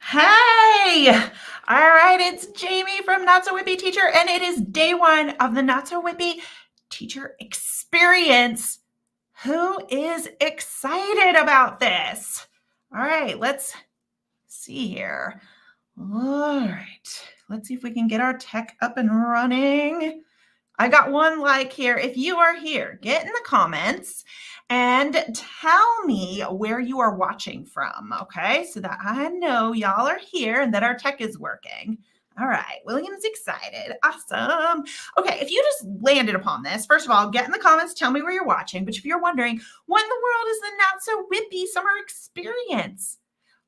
Hey! All right, it's Jamie from Not So Wimpy Teacher, and it is day one of the Not So Wimpy Teacher Experience. Who is excited about this? All right, let's see here. All right, let's see if we can get our tech up and running. I got one like here. If you are here, get in the comments and tell me where you are watching from, okay? So that I know y'all are here and that our tech is working. All right, William's excited. Awesome. Okay, if you just landed upon this, first of all, get in the comments, tell me where you're watching. But if you're wondering, what in the world is the Not So Wimpy Summer Experience?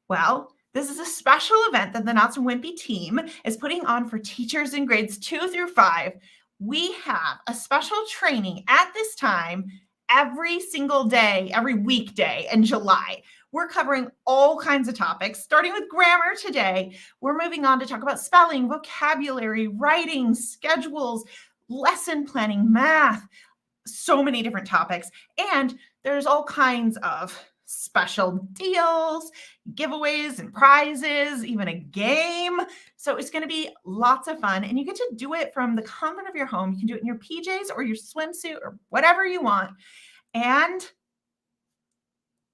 Well, this is a special event that the Not So Wimpy team is putting on for teachers in grades 2 through 5. We have a special training at this time every single day, every weekday in July. We're covering all kinds of topics, starting with grammar today. We're moving on to talk about spelling, vocabulary, writing, schedules, lesson planning, math, so many different topics. And there's all kinds of special deals, giveaways and prizes, even a game. So it's going to be lots of fun. And you get to do it from the comfort of your home. You can do it in your PJs or your swimsuit or whatever you want. And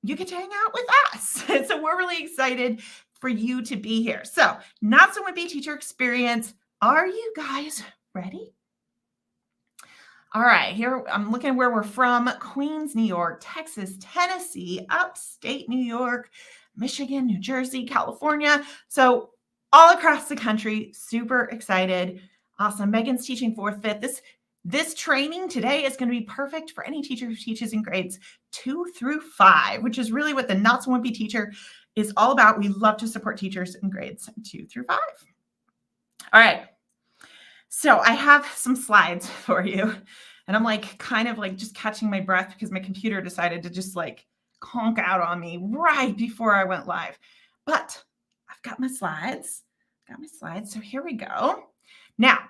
you get to hang out with us. So we're really excited for you to be here. So Not So Wimpy Teacher Experience. Are you guys ready? All right, here I'm looking where we're from. Queens, New York, Texas, Tennessee, upstate New York, Michigan, New Jersey, California. So all across the country, super excited. Awesome. Megan's teaching 4th, 5th. This training today is going to be perfect for any teacher who teaches in grades 2 through 5, which is really what the Not So Wimpy Teacher is all about. We love to support teachers in grades 2 through 5. All right. So I have some slides for you, and I'm like kind of like just catching my breath because my computer decided to just like conk out on me right before I went live. But I've got my slides. So here we go. Now,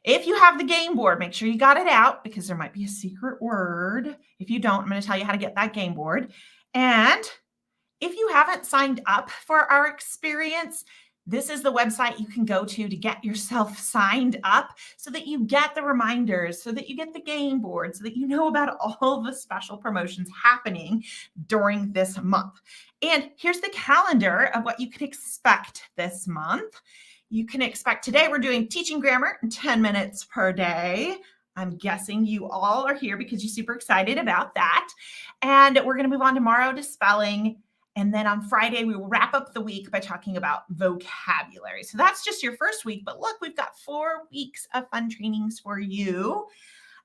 if you have the game board, make sure you got it out because there might be a secret word. If you don't, I'm going to tell you how to get that game board. And if you haven't signed up for our experience, this is the website you can go to get yourself signed up so that you get the reminders, so that you get the game board, so that you know about all the special promotions happening during this month. And here's the calendar of what you can expect this month. You can expect today we're doing teaching grammar in 10 minutes per day. I'm guessing you all are here because you're super excited about that. And we're going to move on tomorrow to spelling. And then on Friday, we will wrap up the week by talking about vocabulary. So that's just your first week. But look, we've got 4 weeks of fun trainings for you.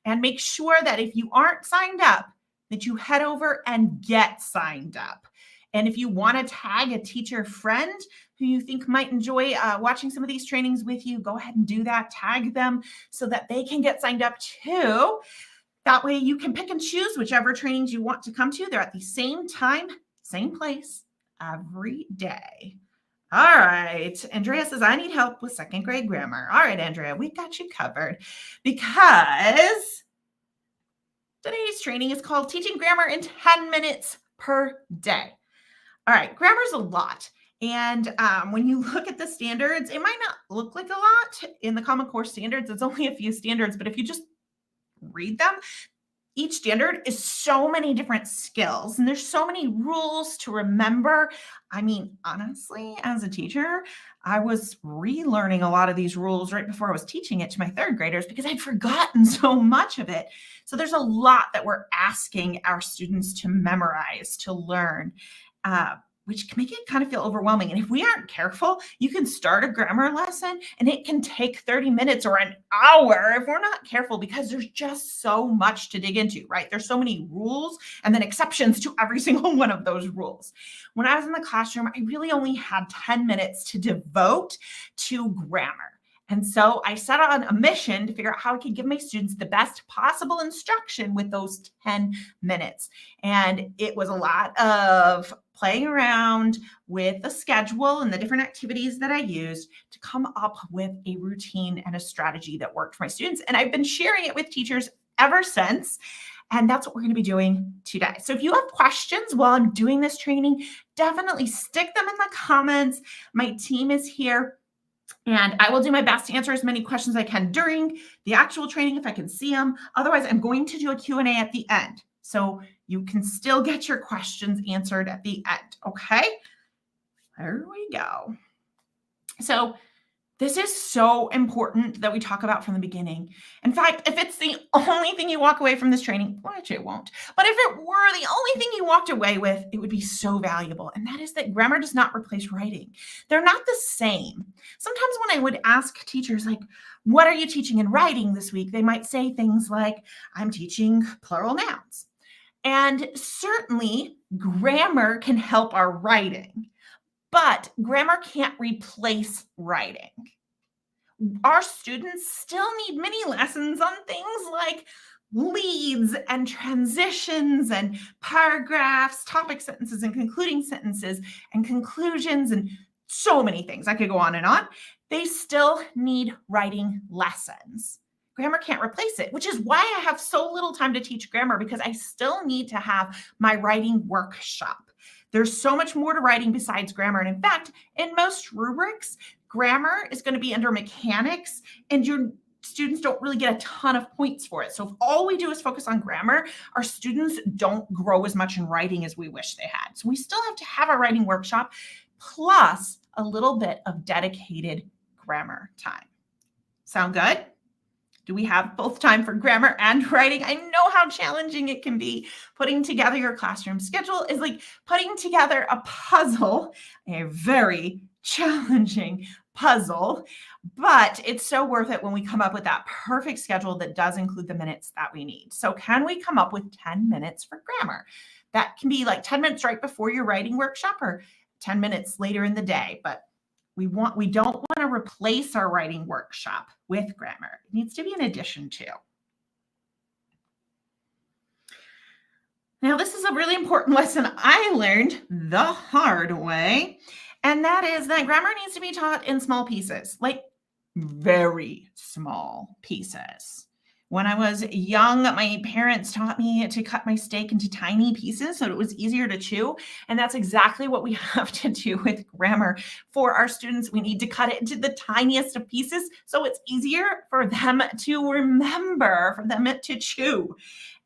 And make sure that if you aren't signed up, that you head over and get signed up. And if you want to tag a teacher friend who you think might enjoy watching some of these trainings with you, go ahead and do that. Tag them so that they can get signed up too. That way you can pick and choose whichever trainings you want to come to. They're at the same time, same place every day. All right. Andrea says, I need help with 2nd grade grammar. All right, Andrea, we got you covered because today's training is called Teaching Grammar in 10 minutes per day. All right, grammar's a lot. And when you look at the standards, it might not look like a lot. In the Common Core standards, it's only a few standards, but if you just read them, each standard is so many different skills and there's so many rules to remember. I mean, honestly, as a teacher, I was relearning a lot of these rules right before I was teaching it to my 3rd graders because I'd forgotten so much of it. So there's a lot that we're asking our students to memorize, to learn, which can make it kind of feel overwhelming. And if we aren't careful, you can start a grammar lesson and it can take 30 minutes or an hour if we're not careful because there's just so much to dig into, right? There's so many rules and then exceptions to every single one of those rules. When I was in the classroom, I really only had 10 minutes to devote to grammar. And so I set on a mission to figure out how I could give my students the best possible instruction with those 10 minutes. And it was a lot of playing around with the schedule and the different activities that I used to come up with a routine and a strategy that worked for my students. And I've been sharing it with teachers ever since. And that's what we're going to be doing today. So if you have questions while I'm doing this training, definitely stick them in the comments. My team is here and I will do my best to answer as many questions as I can during the actual training if I can see them. Otherwise, I'm going to do a Q&A at the end. So you can still get your questions answered at the end, okay? There we go. So this is so important that we talk about from the beginning. In fact, if it's the only thing you walk away from this training, which it won't, but if it were the only thing you walked away with, it would be so valuable. And that is that grammar does not replace writing. They're not the same. Sometimes when I would ask teachers, like, what are you teaching in writing this week? They might say things like, I'm teaching plural nouns. And certainly grammar can help our writing. But grammar can't replace writing. Our students still need mini lessons on things like leads and transitions and paragraphs, topic sentences and concluding sentences and conclusions and so many things. I could go on and on. They still need writing lessons. Grammar can't replace it, which is why I have so little time to teach grammar, because I still need to have my writing workshop. There's so much more to writing besides grammar. And in fact, in most rubrics, grammar is going to be under mechanics, and your students don't really get a ton of points for it. So if all we do is focus on grammar, our students don't grow as much in writing as we wish they had. So we still have to have a writing workshop plus a little bit of dedicated grammar time. Sound good? Do we have both time for grammar and writing? I know how challenging it can be. Putting together your classroom schedule is like putting together a puzzle, a very challenging puzzle, but it's so worth it when we come up with that perfect schedule that does include the minutes that we need. So can we come up with 10 minutes for grammar? That can be like 10 minutes right before your writing workshop or 10 minutes later in the day, but we don't want to replace our writing workshop with grammar. It needs to be an addition to. Now, this is a really important lesson I learned the hard way, and that is that grammar needs to be taught in small pieces, like very small pieces. When I was young, my parents taught me to cut my steak into tiny pieces so it was easier to chew. And that's exactly what we have to do with grammar for our students. We need to cut it into the tiniest of pieces so it's easier for them to remember, for them to chew.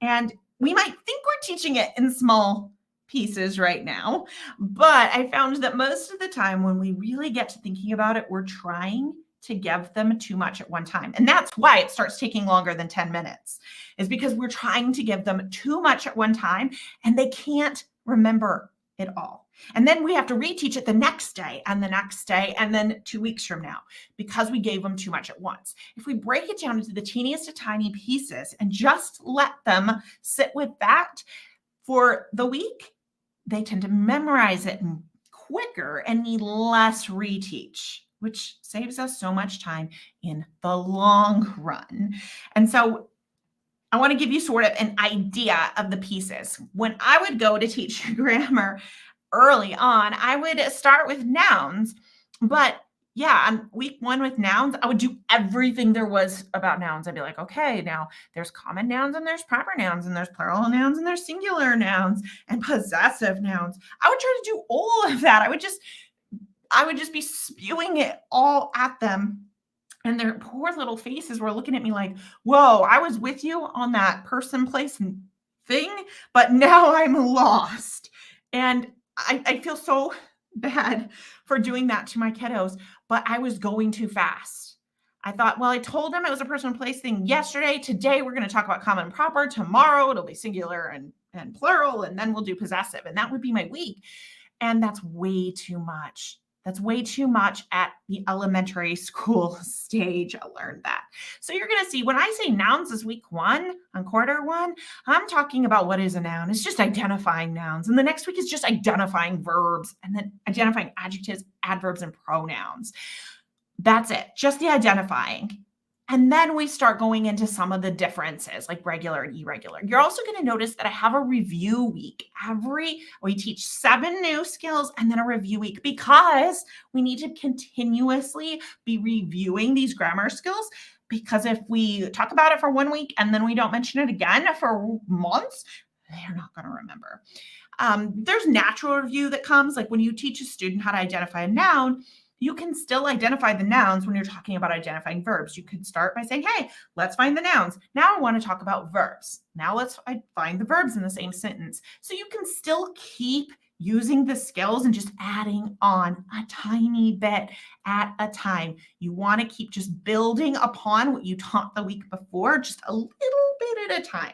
And we might think we're teaching it in small pieces right now, but I found that most of the time when we really get to thinking about it, we're trying to give them too much at one time. And that's why it starts taking longer than 10 minutes, is because we're trying to give them too much at one time and they can't remember it all. And then we have to reteach it the next day and the next day and then 2 weeks from now because we gave them too much at once. If we break it down into the teeniest of tiny pieces and just let them sit with that for the week, they tend to memorize it quicker and need less reteach, which saves us so much time in the long run. And so I want to give you sort of an idea of the pieces. When I would go to teach grammar early on, I would start with nouns, but yeah, on week 1 with nouns, I would do everything there was about nouns. I'd be like, okay, now there's common nouns and there's proper nouns and there's plural nouns and there's singular nouns and possessive nouns. I would try to do all of that. I would just be spewing it all at them. And their poor little faces were looking at me like, whoa, I was with you on that person, place, and thing, but now I'm lost. And I feel so bad for doing that to my kiddos, but I was going too fast. I thought, well, I told them it was a person, place, thing yesterday. Today, we're going to talk about common and proper. Tomorrow, it'll be singular and plural, and then we'll do possessive. And that would be my week. And that's way too much. That's way too much at the elementary school stage. I learned that. So you're going to see when I say nouns is week 1 on quarter 1, I'm talking about what is a noun. It's just identifying nouns. And the next week is just identifying verbs and then identifying adjectives, adverbs, and pronouns. That's it. Just the identifying. And then we start going into some of the differences like regular and irregular. You're also going to notice that I have a review week. We teach 7 new skills and then a review week because we need to continuously be reviewing these grammar skills. Because if we talk about it for 1 week and then we don't mention it again for months, they're not going to remember. There's natural review that comes, like when you teach a student how to identify a noun, you can still identify the nouns when you're talking about identifying verbs. You could start by saying, hey, let's find the nouns. Now I want to talk about verbs. Now let's find the verbs in the same sentence. So you can still keep using the skills and just adding on a tiny bit at a time. You want to keep just building upon what you taught the week before, just a little bit at a time.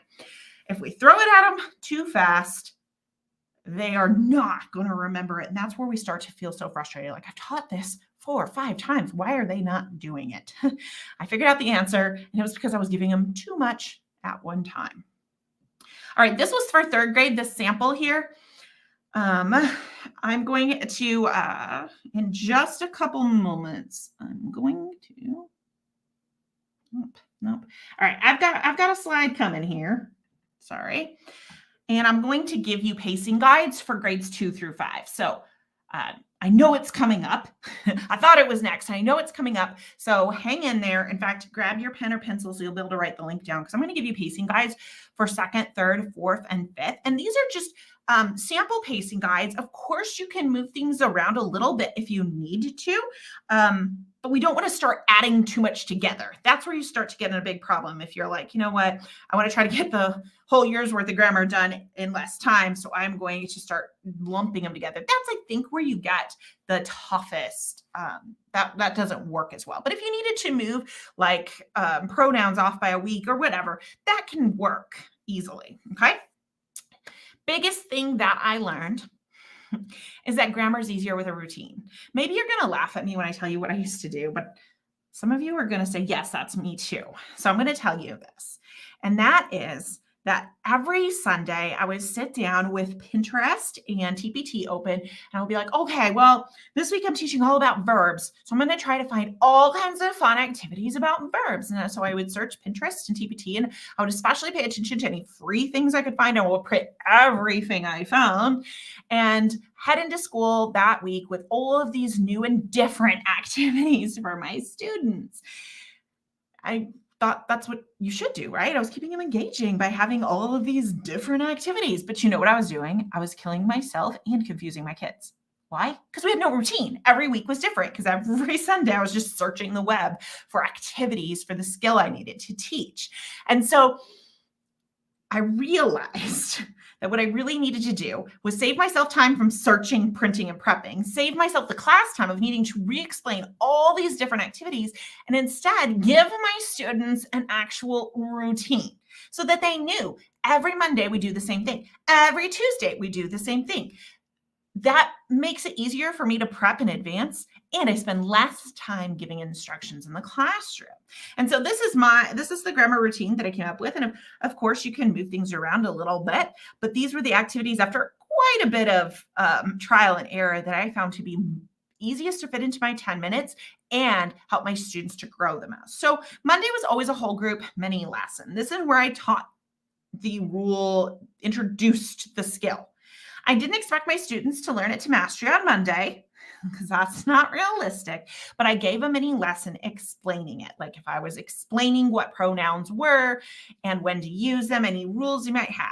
If we throw it at them too fast, they are not going to remember it. And that's where we start to feel so frustrated. Like, I've taught this 4 or 5 times. Why are they not doing it? I figured out the answer, and it was because I was giving them too much at one time. All right, this was for 3rd grade, this sample here. I'm going to, in just a couple moments, I'm going to, nope. All right, I've got a slide coming here. Sorry. And I'm going to give you pacing guides for grades 2 through 5. So I know it's coming up. I thought it was next. I know it's coming up. So hang in there. In fact, grab your pen or pencil so you'll be able to write the link down because I'm going to give you pacing guides for 2nd, 3rd, 4th, and 5th. And these are just sample pacing guides. Of course, you can move things around a little bit if you need to. But we don't want to start adding too much together. That's where you start to get in a big problem. If you're like, you know what, I want to try to get the whole year's worth of grammar done in less time. So I'm going to start lumping them together. That's, I think, where you get the toughest. That doesn't work as well. But if you needed to move like pronouns off by a week or whatever, that can work easily. Okay. Biggest thing that I learned is that grammar is easier with a routine. Maybe you're going to laugh at me when I tell you what I used to do, but some of you are going to say, yes, that's me too. So I'm going to tell you this. And that is that every Sunday I would sit down with Pinterest and TPT open and I would be like, okay, well, this week I'm teaching all about verbs. So I'm going to try to find all kinds of fun activities about verbs. And so I would search Pinterest and TPT and I would especially pay attention to any free things I could find. I will print everything I found and head into school that week with all of these new and different activities for my students. I thought that's what you should do, right? I was keeping them engaging by having all of these different activities. But you know what I was doing? I was killing myself and confusing my kids. Why? Because we had no routine. Every week was different because every Sunday I was just searching the web for activities for the skill I needed to teach. And so I realized that what I really needed to do was save myself time from searching, printing, and prepping, save myself the class time of needing to re-explain all these different activities, and instead give my students an actual routine so that they knew every Monday we do the same thing. Every Tuesday we do the same thing. That makes it easier for me to prep in advance, and I spend less time giving instructions in the classroom. And so this is the grammar routine that I came up with. And of course, you can move things around a little bit, but these were the activities after quite a bit of trial and error that I found to be easiest to fit into my 10 minutes and help my students to grow the most. So Monday was always a whole group mini lesson. This is where I taught the rule, introduced the skill. I didn't expect my students to learn it to mastery on Monday because that's not realistic, but I gave a mini lesson explaining it. Like if I was explaining what pronouns were and when to use them, any rules you might have.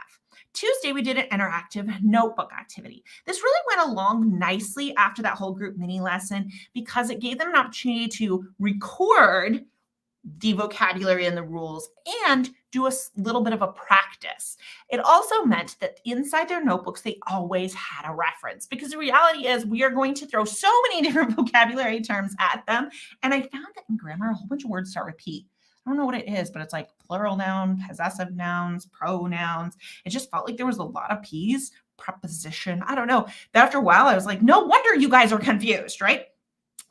Tuesday, we did an interactive notebook activity. This really went along nicely after that whole group mini lesson because it gave them an opportunity to record the vocabulary and the rules and do a little bit of a practice. It also meant that inside their notebooks, they always had a reference because the reality is we are going to throw so many different vocabulary terms at them. And I found that in grammar, a whole bunch of words start repeat. I don't know what it is, but it's like plural noun, possessive nouns, pronouns. It just felt like there was a lot of P's, preposition. I don't know. But after a while, I was like, no wonder you guys are confused, right?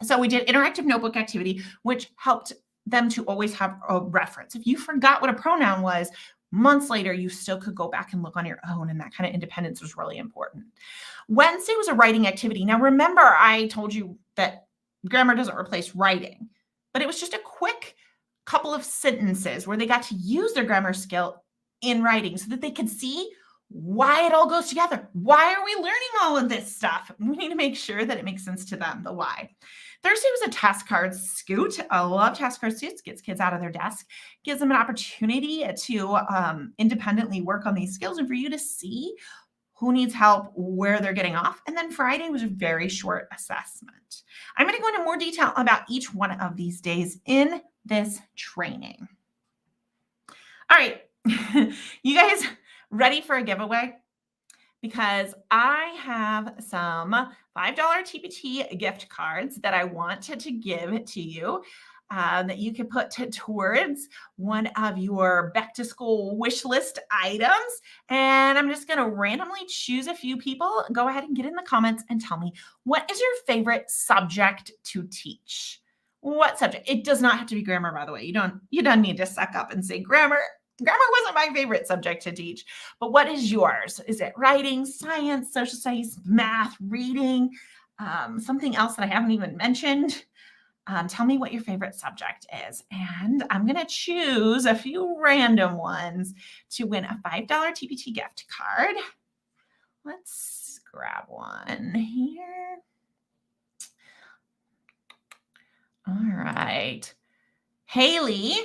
So we did interactive notebook activity, which helped them to always have a reference. If you forgot what a pronoun was, months later, you still could go back and look on your own, and that kind of independence was really important. Wednesday was a writing activity. Now, remember, I told you that grammar doesn't replace writing, but it was just a quick couple of sentences where they got to use their grammar skill in writing so that they could see why it all goes together. Why are we learning all of this stuff? We need to make sure that it makes sense to them, the why. Thursday was a task card scoot. I love task card scoots. Gets kids out of their desk, gives them an opportunity to independently work on these skills and for you to see who needs help, where they're getting off. And then Friday was a very short assessment. I'm going to go into more detail about each one of these days in this training. All right, you guys ready for a giveaway? Because I have some $5 TPT gift cards that I wanted to give to you that you can put towards one of your back to school wish list items. And I'm just going to randomly choose a few people. Go ahead and get in the comments and tell me, what is your favorite subject to teach? What subject? It does not have to be grammar, by the way. You don't need to suck up and say grammar. Grammar wasn't my favorite subject to teach, but what is yours? Is it writing, science, social studies, math, reading, something else that I haven't even mentioned? Tell me what your favorite subject is. And I'm going to choose a few random ones to win a $5 TPT gift card. Let's grab one here. All right. Haley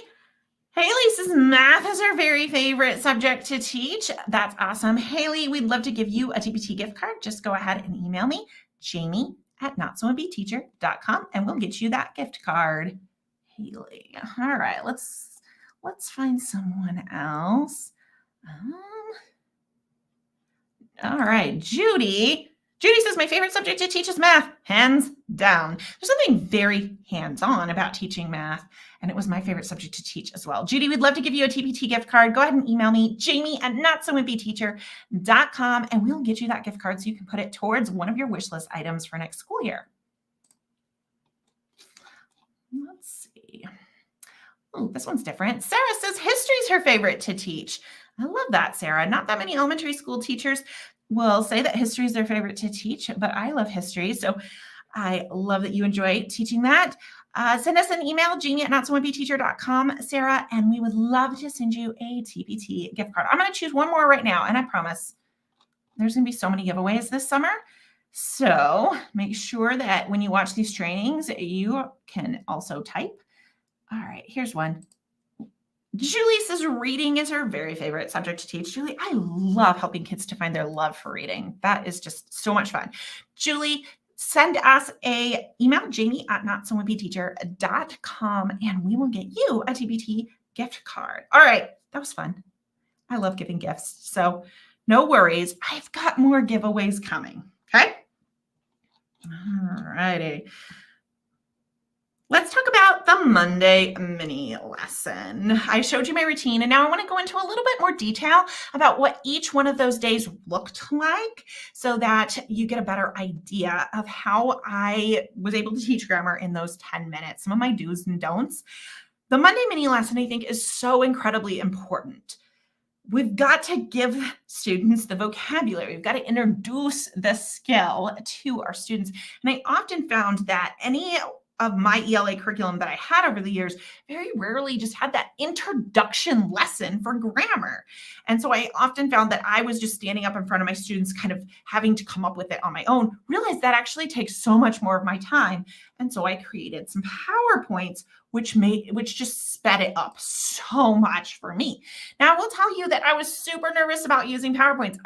says math is her very favorite subject to teach. That's awesome. Haley, we'd love to give you a TPT gift card. Just go ahead and email me, jamie@notsombteacher.com, and we'll get you that gift card. Haley. All right, let's find someone else. All right, Judy. Judy says, my favorite subject to teach is math, hands down. There's something very hands-on about teaching math, and it was my favorite subject to teach as well. Judy, we'd love to give you a TPT gift card. Go ahead and email me, jamie@notsowimpyteacher.com, and we'll get you that gift card so you can put it towards one of your wish list items for next school year. Let's see. Oh, this one's different. Sarah says history is her favorite to teach. I love that, Sarah. Not that many elementary school teachers will say that history is their favorite to teach, but I love history. So I love that you enjoy teaching that. Send us an email, jamie@notsowimpyteacher.com, Sarah, and we would love to send you a TPT gift card. I'm going to choose one more right now, and I promise there's going to be so many giveaways this summer. So make sure that when you watch these trainings, you can also type. All right, here's one. Julie says reading is her very favorite subject to teach. Julie, I love helping kids to find their love for reading. That is just so much fun. Julie, send us a email, jamie@notsowimpyteacher.com, and we will get you a TPT gift card. All right, that was fun. I love giving gifts, so no worries. I've got more giveaways coming, okay? All righty. Let's talk about the Monday mini lesson. I showed you my routine, and now I want to go into a little bit more detail about what each one of those days looked like so that you get a better idea of how I was able to teach grammar in those 10 minutes, some of my do's and don'ts. The Monday mini lesson, I think, is so incredibly important. We've got to give students the vocabulary. We've got to introduce the skill to our students. And I often found that any of my ELA curriculum that I had over the years very rarely just had that introduction lesson for grammar. And so I often found that I was just standing up in front of my students, kind of having to come up with it on my own, realized that actually takes so much more of my time. And so I created some PowerPoints, which just sped it up so much for me. Now I will tell you that I was super nervous about using PowerPoints.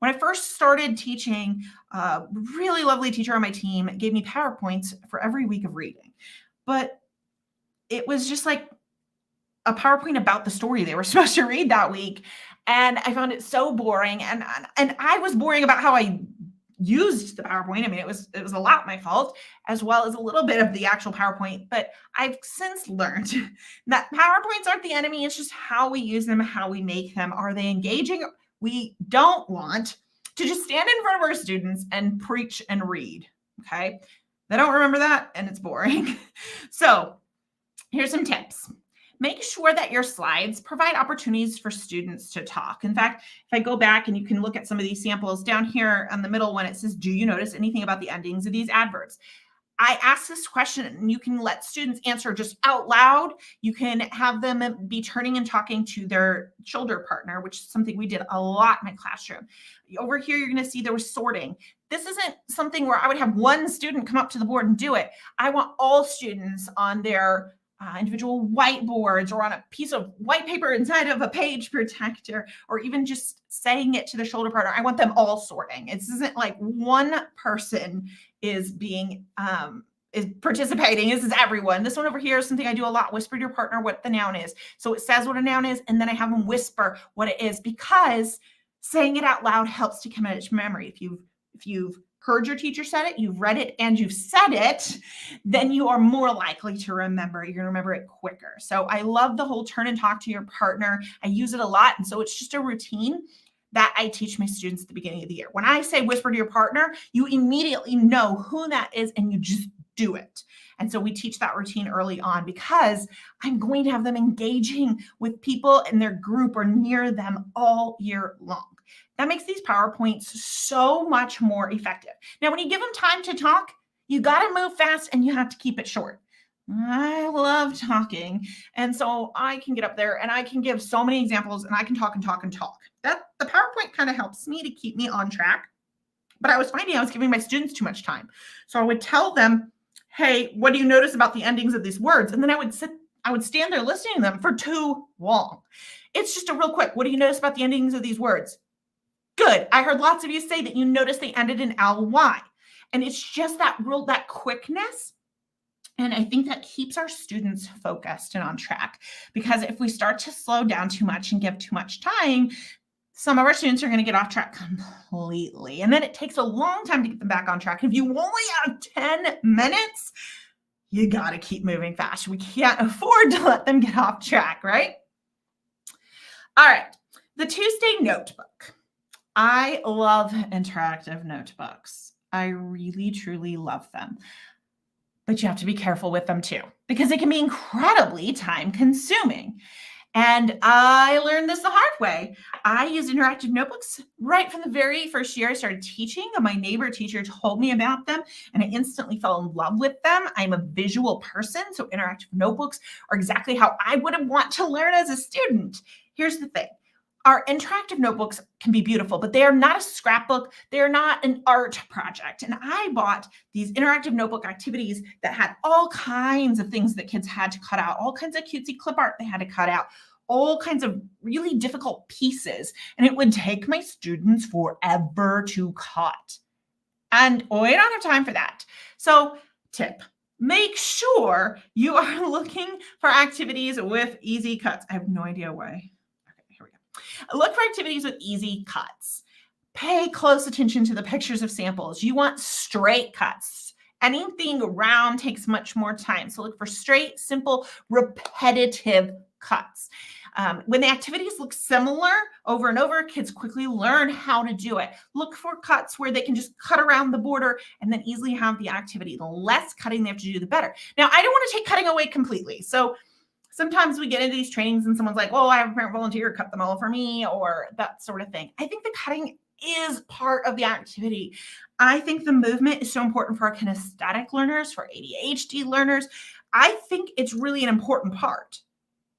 When I first started teaching, a really lovely teacher on my team gave me PowerPoints for every week of reading. But it was just like a PowerPoint about the story they were supposed to read that week. And I found it so boring. And I was boring about how I used the PowerPoint. I mean, it was a lot my fault, as well as a little bit of the actual PowerPoint. But I've since learned that PowerPoints aren't the enemy. It's just how we use them, how we make them. Are they engaging? We don't want to just stand in front of our students and preach and read, okay? They don't remember that, and it's boring. So here's some tips. Make sure that your slides provide opportunities for students to talk. In fact, if I go back and you can look at some of these samples down here on the middle one, it says, do you notice anything about the endings of these adverbs? I ask this question, and you can let students answer just out loud. You can have them be turning and talking to their shoulder partner, which is something we did a lot in my classroom. Over here, you're going to see there was sorting. This isn't something where I would have one student come up to the board and do it. I want all students on their individual whiteboards or on a piece of white paper inside of a page protector, or even just saying it to the shoulder partner. I want them all sorting. It isn't like one person is being is participating. This is everyone. This one over here is something I do a lot. Whisper to your partner what the noun is. So it says what a noun is, and then I have them whisper what it is, because saying it out loud helps to commit it to memory. If you've heard your teacher said it, you've read it, and you've said it, then you are more likely to remember. You're going to remember it quicker. So I love the whole turn and talk to your partner. I use it a lot. And so it's just a routine that I teach my students at the beginning of the year. When I say whisper to your partner, you immediately know who that is and you just do it. And so we teach that routine early on, because I'm going to have them engaging with people in their group or near them all year long. That makes these PowerPoints so much more effective. Now, when you give them time to talk, you got to move fast and you have to keep it short. I love talking. And so I can get up there and I can give so many examples, and I can talk and talk and talk. That the PowerPoint kind of helps me to keep me on track. But I was finding I was giving my students too much time. So I would tell them, hey, what do you notice about the endings of these words? And then I would stand there listening to them for too long. It's just a real quick, what do you notice about the endings of these words? Good. I heard lots of you say that you noticed they ended in ly. And it's just that quickness. And I think that keeps our students focused and on track, because if we start to slow down too much and give too much time, some of our students are going to get off track completely. And then it takes a long time to get them back on track. If you only have 10 minutes, you got to keep moving fast. We can't afford to let them get off track, right? All right. The Tuesday notebook. I love interactive notebooks. I really, truly love them. But you have to be careful with them too, because they can be incredibly time consuming. And I learned this the hard way. I used interactive notebooks right from the very first year I started teaching. My neighbor teacher told me about them, and I instantly fell in love with them. I'm a visual person, so interactive notebooks are exactly how I would have want to learn as a student. Here's the thing. Our interactive notebooks can be beautiful, but they are not a scrapbook. They're not an art project. And I bought these interactive notebook activities that had all kinds of things that kids had to cut out, all kinds of cutesy clip art they had to cut out, all kinds of really difficult pieces. And it would take my students forever to cut. And we don't have time for that. So tip. Make sure you are looking for activities with easy cuts. I have no idea why. Look for activities with easy cuts. Pay close attention to the pictures of samples. You want straight cuts. Anything round takes much more time. So look for straight, simple, repetitive cuts. When the activities look similar over and over, kids quickly learn how to do it. Look for cuts where they can just cut around the border and then easily have the activity. The less cutting they have to do, the better. Now, I don't want to take cutting away completely. So sometimes we get into these trainings and someone's like, oh, I have a parent volunteer, cut them all for me, or that sort of thing. I think the cutting is part of the activity. I think the movement is so important for our kinesthetic learners, for ADHD learners. I think it's really an important part.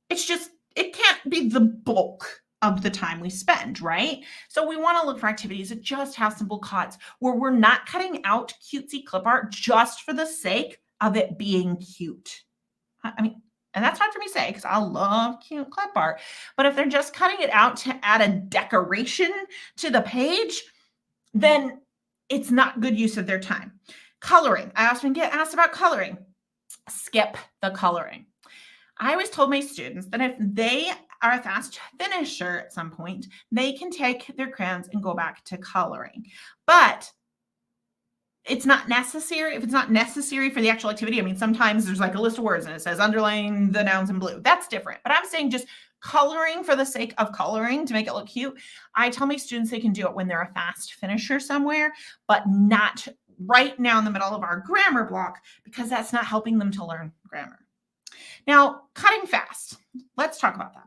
It's just, it can't be the bulk of the time we spend, right? So we want to look for activities that just have simple cuts, where we're not cutting out cutesy clip art just for the sake of it being cute. I mean, and that's hard for me to say because I love cute clip art. But if they're just cutting it out to add a decoration to the page, then it's not good use of their time. Coloring. I often get asked about coloring. Skip the coloring. I always told my students that if they are a fast finisher at some point, they can take their crayons and go back to coloring. But it's not necessary. If it's not necessary for the actual activity, I mean, sometimes there's like a list of words and it says underline the nouns in blue. That's different. But I'm saying just coloring for the sake of coloring to make it look cute. I tell my students they can do it when they're a fast finisher somewhere, but not right now in the middle of our grammar block, because that's not helping them to learn grammar. Now, cutting fast. Let's talk about that.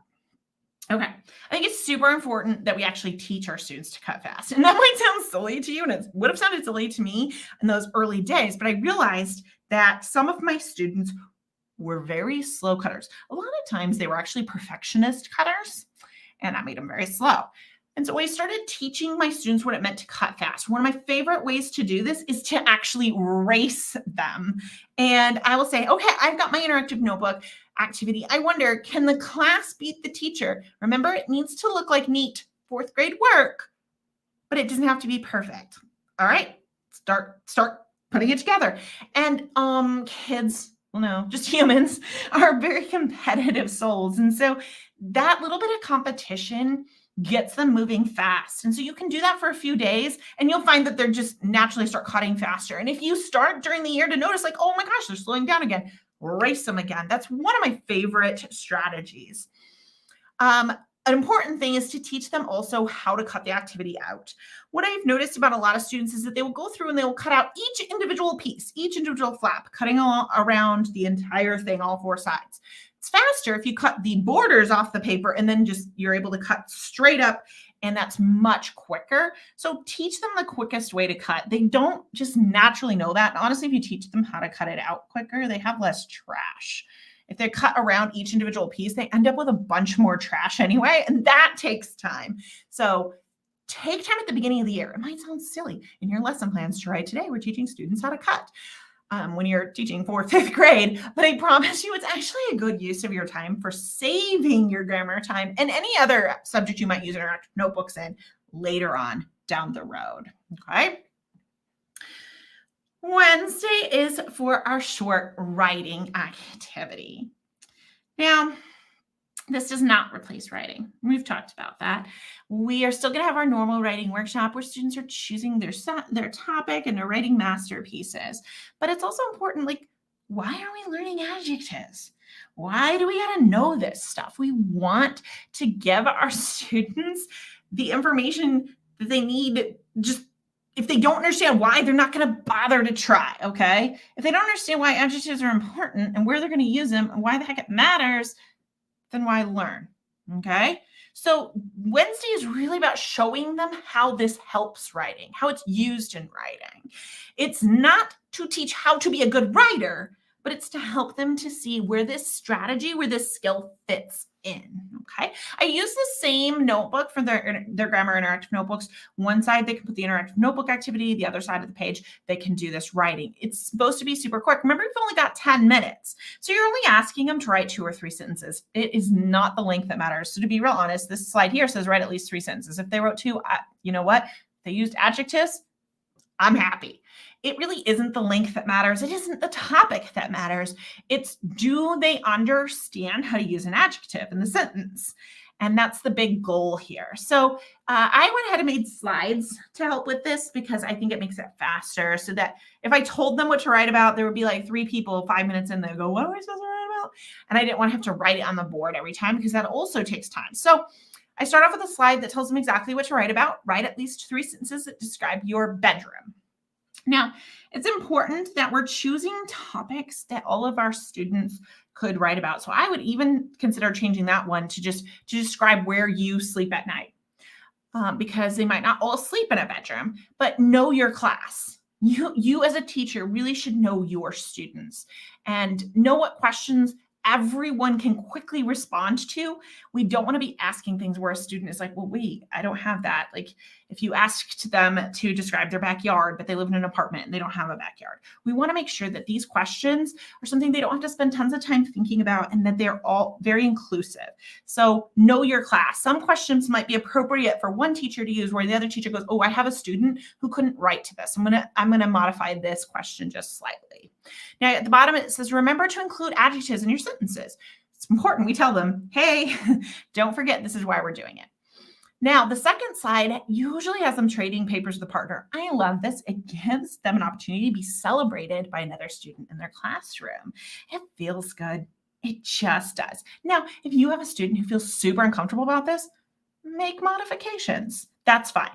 Okay, I think it's super important that we actually teach our students to cut fast. And that might sound silly to you, and it would have sounded silly to me in those early days, but I realized that some of my students were very slow cutters. A lot of times they were actually perfectionist cutters, and that made them very slow. And so I started teaching my students what it meant to cut fast. One of my favorite ways to do this is to actually race them. And I will say, okay, I've got my interactive notebook activity. I wonder, can the class beat the teacher? Remember, it needs to look like neat fourth grade work, but it doesn't have to be perfect. All right, start putting it together. And kids, well, no, just humans are very competitive souls. And so that little bit of competition gets them moving fast. And so you can do that for a few days and you'll find that they're just naturally start cutting faster. And if you start during the year to notice like, oh my gosh, they're slowing down again, race them again. That's one of my favorite strategies. An important thing is to teach them also how to cut the activity out. What I've noticed about a lot of students is that they will go through and they will cut out each individual piece, each individual flap, cutting all around the entire thing, all four sides. It's faster if you cut the borders off the paper and then just you're able to cut straight up, and that's much quicker. So teach them the quickest way to cut. They don't just naturally know that. And honestly, if you teach them how to cut it out quicker, they have less trash. If they cut around each individual piece, they end up with a bunch more trash anyway, and that takes time. So take time at the beginning of the year. It might sound silly in your lesson plans to write, today we're teaching students how to cut when you're teaching 4th, 5th grade, but I promise you it's actually a good use of your time for saving your grammar time and any other subject you might use interactive notebooks in later on down the road, okay? Wednesday is for our short writing activity. Now, this does not replace writing. We've talked about that. We are still going to have our normal writing workshop where students are choosing their topic and they're writing masterpieces. But it's also important, like, why are we learning adjectives? Why do we got to know this stuff? We want to give our students the information that they need. Just if they don't understand why, they're not going to bother to try, okay? If they don't understand why adjectives are important and where they're going to use them and why the heck it matters, then why learn, okay? So Wednesday is really about showing them how this helps writing, how it's used in writing. It's not to teach how to be a good writer, but it's to help them to see where this strategy, where this skill fits in, okay? I use the same notebook for their grammar interactive notebooks. One side, they can put the interactive notebook activity. The other side of the page, they can do this writing. It's supposed to be super quick. Remember, we've only got 10 minutes. So you're only asking them to write 2 or 3 sentences. It is not the length that matters. So to be real honest, this slide here says write at least 3 sentences. If they wrote 2, you know what? If they used adjectives, I'm happy. It really isn't the length that matters. It isn't the topic that matters. It's, do they understand how to use an adjective in the sentence? And that's the big goal here. So I went ahead and made slides to help with this because I think it makes it faster, so that if I told them what to write about, there would be like 3 people 5 minutes in, they go, what am I supposed to write about? And I didn't want to have to write it on the board every time because that also takes time. So I start off with a slide that tells them exactly what to write about. Write at least 3 sentences that describe your bedroom. Now, it's important that we're choosing topics that all of our students could write about. So I would even consider changing that one to just to describe where you sleep at night, because they might not all sleep in a bedroom, but know your class. You as a teacher really should know your students and know what questions everyone can quickly respond to. We don't want to be asking things where a student is like, well, wait, I don't have that. Like if you asked them to describe their backyard, but they live in an apartment and they don't have a backyard. We want to make sure that these questions are something they don't have to spend tons of time thinking about and that they're all very inclusive. So know your class. Some questions might be appropriate for one teacher to use where the other teacher goes, oh, I have a student who couldn't write to this. I'm gonna modify this question just slightly. Now at the bottom, it says, remember to include adjectives in your sentences. It's important. We tell them, hey, don't forget, this is why we're doing it. Now, the second slide usually has them trading papers with a partner. I love this. It gives them an opportunity to be celebrated by another student in their classroom. It feels good. It just does. Now, if you have a student who feels super uncomfortable about this, make modifications. That's fine.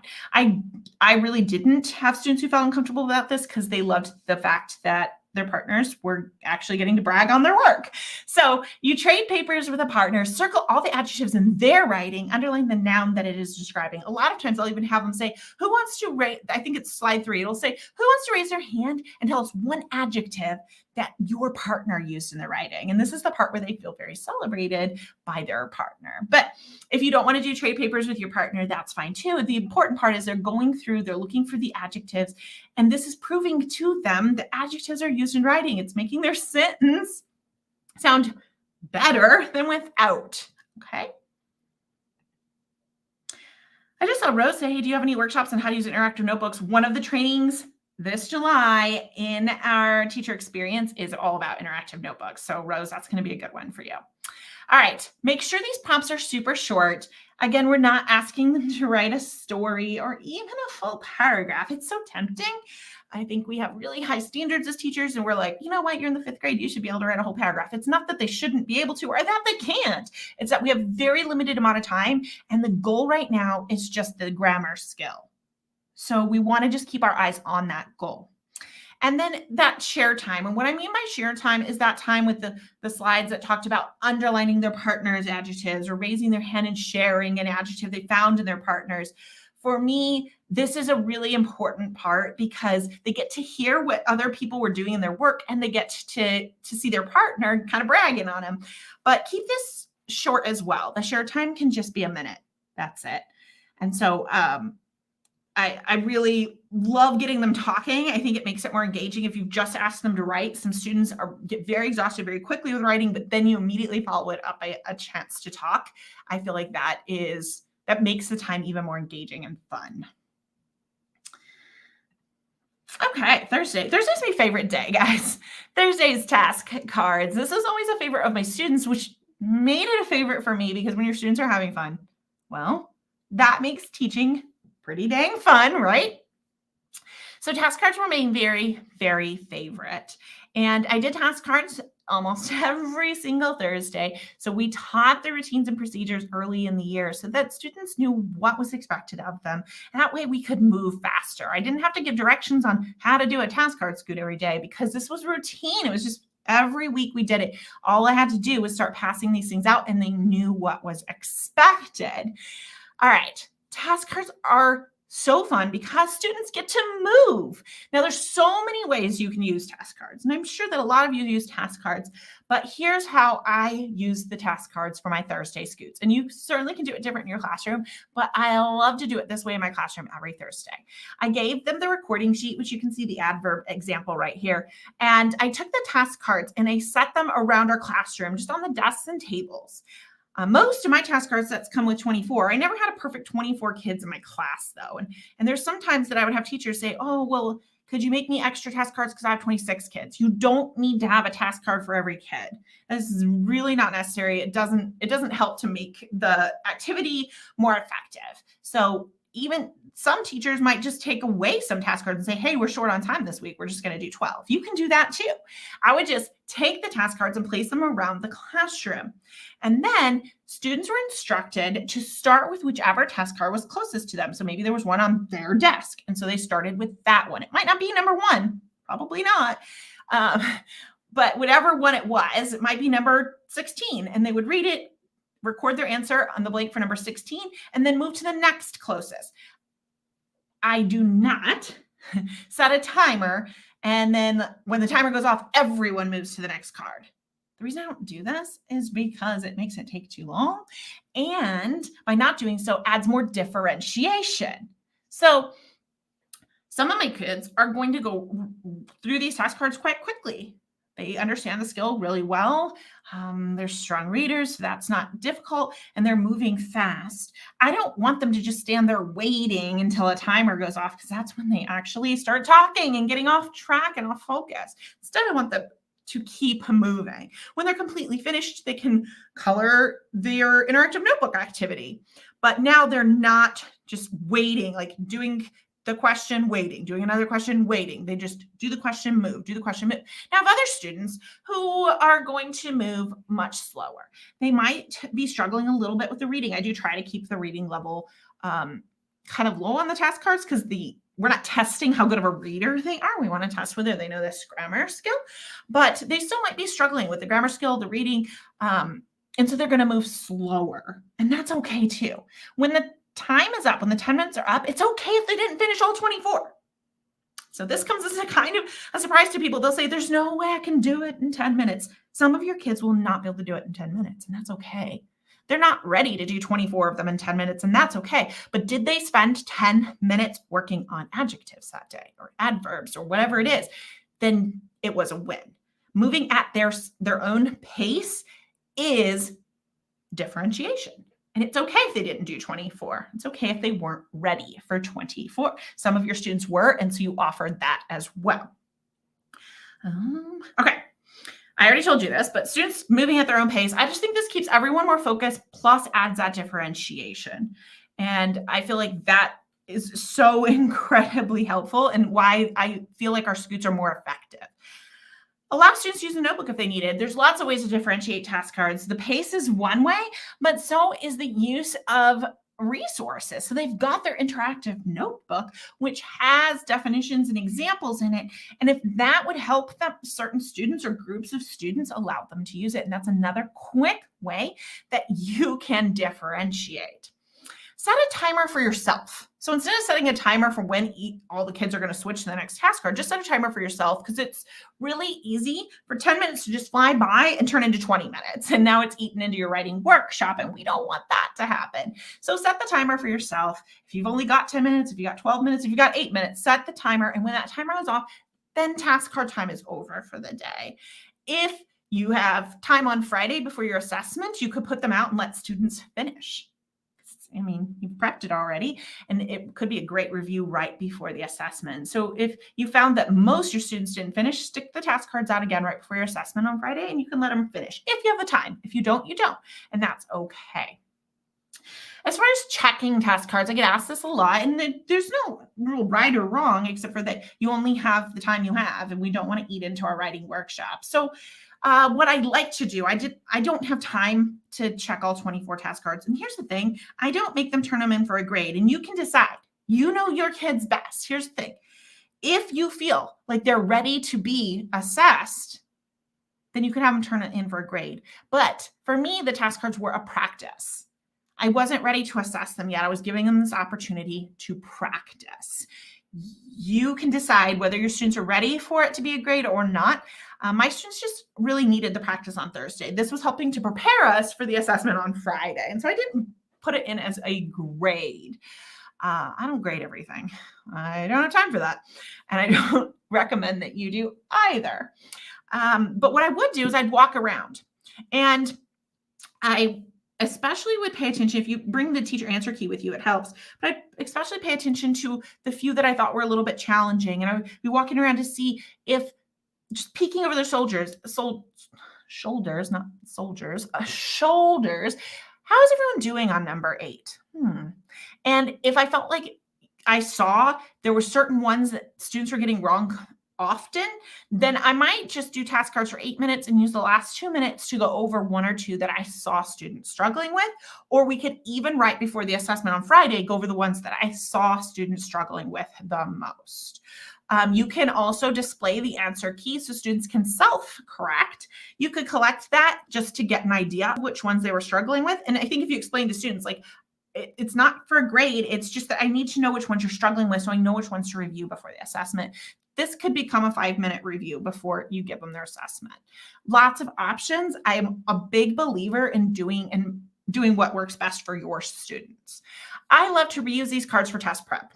I really didn't have students who felt uncomfortable about this because they loved the fact that their partners were actually getting to brag on their work. So you trade papers with a partner, circle all the adjectives in their writing, underline the noun that it is describing. A lot of times I'll even have them say, who wants to raise, I think it's slide 3. It'll say, who wants to raise their hand and tell us one adjective that your partner used in their writing? And this is the part where they feel very celebrated by their partner. But if you don't want to do trade papers with your partner, that's fine too. The important part is they're going through, they're looking for the adjectives, and this is proving to them that adjectives are used in writing. It's making their sentence sound better than without. Okay. I just saw Rose say, hey, do you have any workshops on how to use interactive notebooks? One of the trainings this July in our teacher experience is all about interactive notebooks. So Rose, that's going to be a good one for you. All right, make sure these prompts are super short. Again, we're not asking them to write a story or even a full paragraph. It's so tempting. I think we have really high standards as teachers, and we're like, you know what, you're in the 5th grade, you should be able to write a whole paragraph. It's not that they shouldn't be able to or that they can't. It's that we have very limited amount of time, and the goal right now is just the grammar skill. So we want to just keep our eyes on that goal. And then that share time. And what I mean by share time is that time with the slides that talked about underlining their partner's adjectives or raising their hand and sharing an adjective they found in their partners. For me, this is a really important part because they get to hear what other people were doing in their work, and they get to see their partner kind of bragging on them. But keep this short as well. The share time can just be a minute. That's it. And so I really love getting them talking. I think it makes it more engaging. If you've just asked them to write, some students get very exhausted very quickly with writing, but then you immediately follow it up by a chance to talk. I feel like that makes the time even more engaging and fun. Okay, Thursday. Thursday's my favorite day, guys. Thursday's task cards. This is always a favorite of my students, which made it a favorite for me because when your students are having fun, well, that makes teaching pretty dang fun, right? So task cards were my very, very favorite. And I did task cards almost every single Thursday. So we taught the routines and procedures early in the year so that students knew what was expected of them. And that way we could move faster. I didn't have to give directions on how to do a task card scoot every day because this was routine. It was just every week we did it. All I had to do was start passing these things out and they knew what was expected. All right. Task cards are so fun because students get to move. Now, there's so many ways you can use task cards, and I'm sure that a lot of you use task cards, but here's how I use the task cards for my Thursday scoots. And you certainly can do it different in your classroom, but I love to do it this way in my classroom every Thursday. I gave them the recording sheet, which you can see the adverb example right here, and I took the task cards and I set them around our classroom, just on the desks and tables. Most of my task card sets come with 24. I never had a perfect 24 kids in my class, though. And there's sometimes that I would have teachers say, oh, well, could you make me extra task cards because I have 26 kids? You don't need to have a task card for every kid. This is really not necessary. It doesn't help to make the activity more effective. So even some teachers might just take away some task cards and say, hey, we're short on time this week. We're just going to do 12. You can do that too. I would just take the task cards and place them around the classroom. And then students were instructed to start with whichever task card was closest to them. So maybe there was one on their desk. And so they started with that one. It might not be number 1, probably not. But whatever one it was, it might be number 16. And they would read it, record their answer on the blank for number 16, and then move to the next closest. I do not set a timer, and then when the timer goes off, everyone moves to the next card. The reason I don't do this is because it makes it take too long, and by not doing so adds more differentiation. So some of my kids are going to go through these task cards quite quickly. They understand the skill really well. They're strong readers, so that's not difficult, and they're moving fast. I don't want them to just stand there waiting until a timer goes off because that's when they actually start talking and getting off track and off focus. Instead, I want them to keep moving. When they're completely finished, they can color their interactive notebook activity. But now they're not just waiting, like doing the question, waiting, doing another question, waiting. They just do the question, move, do the question, move. Now, I have other students who are going to move much slower. They might be struggling a little bit with the reading. I do try to keep the reading level kind of low on the task cards because the we're not testing how good of a reader they are. We want to test whether they know this grammar skill, but they still might be struggling with the grammar skill, the reading, and so they're going to move slower, and that's okay too. When the time is up, when the 10 minutes are up, it's okay if they didn't finish all 24. So this comes as a kind of a surprise to people. They'll say, there's no way I can do it in 10 minutes. Some of your kids will not be able to do it in 10 minutes, and that's okay. They're not ready to do 24 of them in 10 minutes, and that's okay. But did they spend 10 minutes working on adjectives that day or adverbs or whatever it is? Then it was a win. Moving at their own pace is differentiation. And it's okay if they didn't do 24. It's okay if they weren't ready for 24. Some of your students were, and so you offered that as well. Okay. I already told you this, but students moving at their own pace, I just think this keeps everyone more focused, plus adds that differentiation. And I feel like that is so incredibly helpful and why I feel like our scoots are more effective. Allow students to use a notebook if they need it. There's lots of ways to differentiate task cards. The pace is one way, but so is the use of resources. So they've got their interactive notebook, which has definitions and examples in it. And if that would help them, certain students or groups of students, allow them to use it. And that's another quick way that you can differentiate. Set a timer for yourself. So instead of setting a timer for when all the kids are going to switch to the next task card, just set a timer for yourself, because it's really easy for 10 minutes to just fly by and turn into 20 minutes. And now it's eaten into your writing workshop, and we don't want that to happen. So set the timer for yourself. If you've only got 10 minutes, if you got 12 minutes, if you got 8 minutes, set the timer. And when that timer is off, then task card time is over for the day. If you have time on Friday before your assessment, you could put them out and let students finish. I mean, you've prepped it already, and it could be a great review right before the assessment. So if you found that most of your students didn't finish, stick the task cards out again right before your assessment on Friday, and you can let them finish. If you have the time. If you don't, you don't. And that's okay. As far as checking task cards, I get asked this a lot, and there's no rule right or wrong, except for that you only have the time you have, and we don't want to eat into our writing workshop. So what I like to do, I don't have time to check all 24 task cards. And here's the thing, I don't make them turn them in for a grade, and you can decide. You know your kids best. Here's the thing. If you feel like they're ready to be assessed, then you can have them turn it in for a grade. But for me, the task cards were a practice. I wasn't ready to assess them yet. I was giving them this opportunity to practice. You can decide whether your students are ready for it to be a grade or not. My students just really needed the practice on Thursday. This was helping to prepare us for the assessment on Friday. And so I didn't put it in as a grade. I don't grade everything. I don't have time for that. And I don't recommend that you do either. But what I would do is I'd walk around, and I especially would pay attention. If you bring the teacher answer key with you, it helps. But I especially pay attention to the few that I thought were a little bit challenging. And I would be walking around to see if, just peeking over their shoulders, not soldiers, shoulders. How is everyone doing on number 8? And if I felt like I saw there were certain ones that students were getting wrong often, then I might just do task cards for 8 minutes and use the last 2 minutes to go over 1 or 2 that I saw students struggling with. Or we could even right before the assessment on Friday, go over the ones that I saw students struggling with the most. You can also display the answer key so students can self-correct. You could collect that just to get an idea of which ones they were struggling with. And I think if you explain to students, like, it's not for a grade, it's just that I need to know which ones you're struggling with so I know which ones to review before the assessment. This could become a 5-minute review before you give them their assessment. Lots of options. I'm a big believer in doing what works best for your students. I love to reuse these cards for test prep.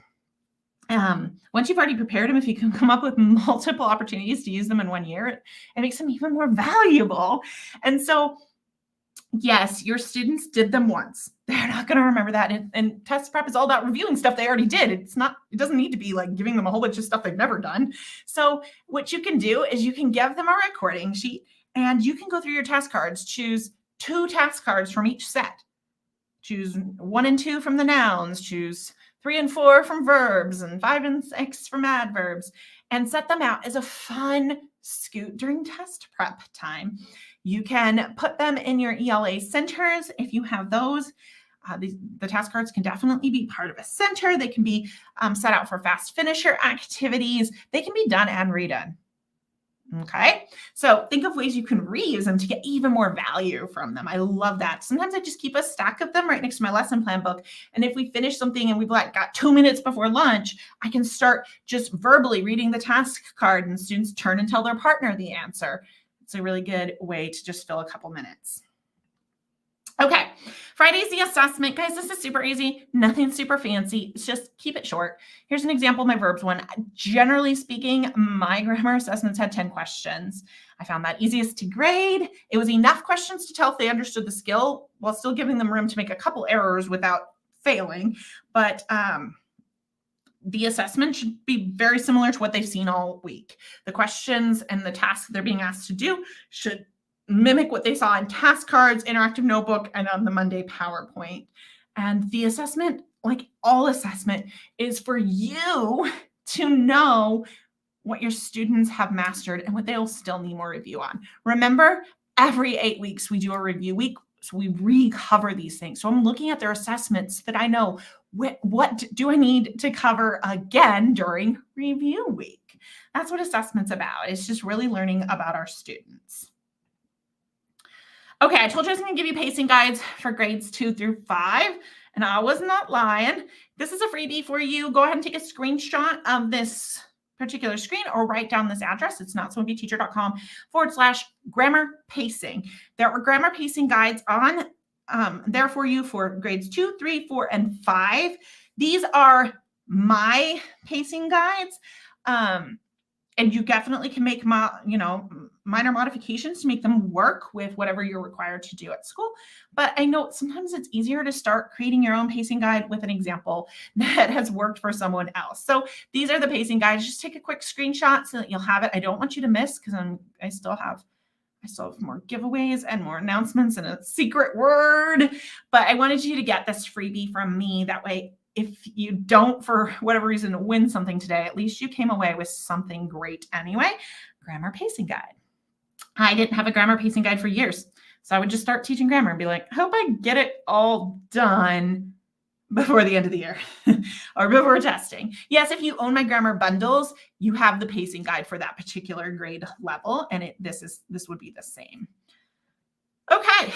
Once you've already prepared them, if you can come up with multiple opportunities to use them in 1 year, it makes them even more valuable. And so, yes, your students did them once. They're not going to remember that. And test prep is all about reviewing stuff they already did. It doesn't need to be like giving them a whole bunch of stuff they've never done. So what you can do is you can give them a recording sheet, and you can go through your task cards, choose 2 task cards from each set. Choose 1 and 2 from the nouns, choose 3 and 4 from verbs, and 5 and 6 from adverbs, and set them out as a fun scoot during test prep time. You can put them in your ELA centers if you have those. The task cards can definitely be part of a center. They can be set out for fast finisher activities. They can be done and redone. Okay, so think of ways you can reuse them to get even more value from them. I love that. Sometimes I just keep a stack of them right next to my lesson plan book. And if we finish something and we've got 2 minutes before lunch, I can start just verbally reading the task card and students turn and tell their partner the answer. It's a really good way to just fill a couple minutes. Okay, Friday's the assessment. Guys, this is super easy. Nothing super fancy. It's just keep it short. Here's an example of my verbs one. Generally speaking, my grammar assessments had 10 questions. I found that easiest to grade. It was enough questions to tell if they understood the skill while still giving them room to make a couple errors without failing. But the assessment should be very similar to what they've seen all week. The questions and the tasks they're being asked to do should mimic what they saw in task cards, interactive notebook, and on the Monday PowerPoint. And the assessment, like all assessment, is for you to know what your students have mastered and what they'll still need more review on. Remember, every 8 weeks we do a review week, so we recover these things. So I'm looking at their assessments so that I know what do I need to cover again during review week. That's what assessment's about. It's just really learning about our students. Okay, I told you I was going to give you pacing guides for grades 2 through 5, and I was not lying. This is a freebie for you. Go ahead and take a screenshot of this particular screen or write down this address. It's notsowinbyteacher.com/grammar pacing. There are grammar pacing guides on there for you for grades 2, 3, 4, and 5. These are my pacing guides. And you definitely can make minor modifications to make them work with whatever you're required to do at school. But I know sometimes it's easier to start creating your own pacing guide with an example that has worked for someone else. So these are the pacing guides. Just take a quick screenshot so that you'll have it. I don't want you to miss because I still have more giveaways and more announcements and a secret word. But I wanted you to get this freebie from me. That way, if you don't, for whatever reason, win something today, at least you came away with something great anyway. Grammar pacing guide. I didn't have a grammar pacing guide for years. So I would just start teaching grammar and be like, I hope I get it all done before the end of the year or before testing. Yes, if you own my grammar bundles, you have the pacing guide for that particular grade level. And this would be the same. Okay,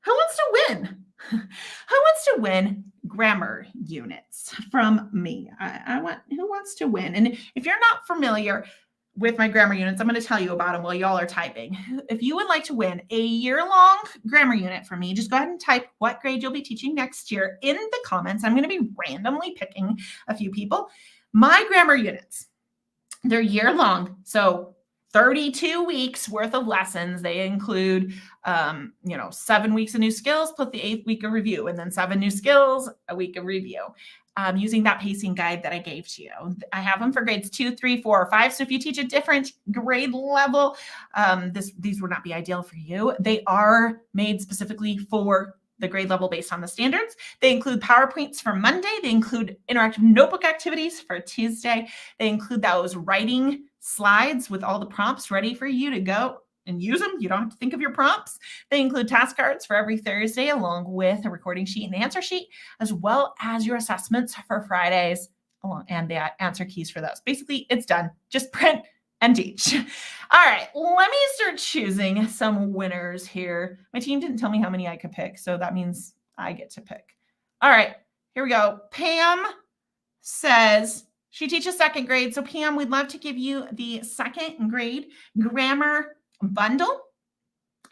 who wants to win? Who wants to win grammar units from me? Who wants to win? And if you're not familiar with my grammar units, I'm going to tell you about them while y'all are typing. If you would like to win a year-long grammar unit from me, just go ahead and type what grade you'll be teaching next year in the comments. I'm going to be randomly picking a few people. My grammar units, they're year-long, so 32 weeks worth of lessons. They include, 7 weeks of new skills plus the 8th week of review, and then 7 new skills, a week of review. Using that pacing guide that I gave to you. I have them for grades 2, 3, 4, or 5. So if you teach a different grade level, these would not be ideal for you. They are made specifically for the grade level based on the standards. They include PowerPoints for Monday. They include interactive notebook activities for Tuesday. They include those writing slides with all the prompts ready for you to go and use them. You don't have to think of your prompts. They include task cards for every Thursday, along with a recording sheet and answer sheet, as well as your assessments for Fridays and the answer keys for those. Basically, it's done. Just print and teach. All right, let me start choosing some winners here. My team didn't tell me how many I could pick, so that means I get to pick. All right, here we go. Pam says she teaches 2nd grade. So Pam, we'd love to give you the 2nd grade grammar bundle.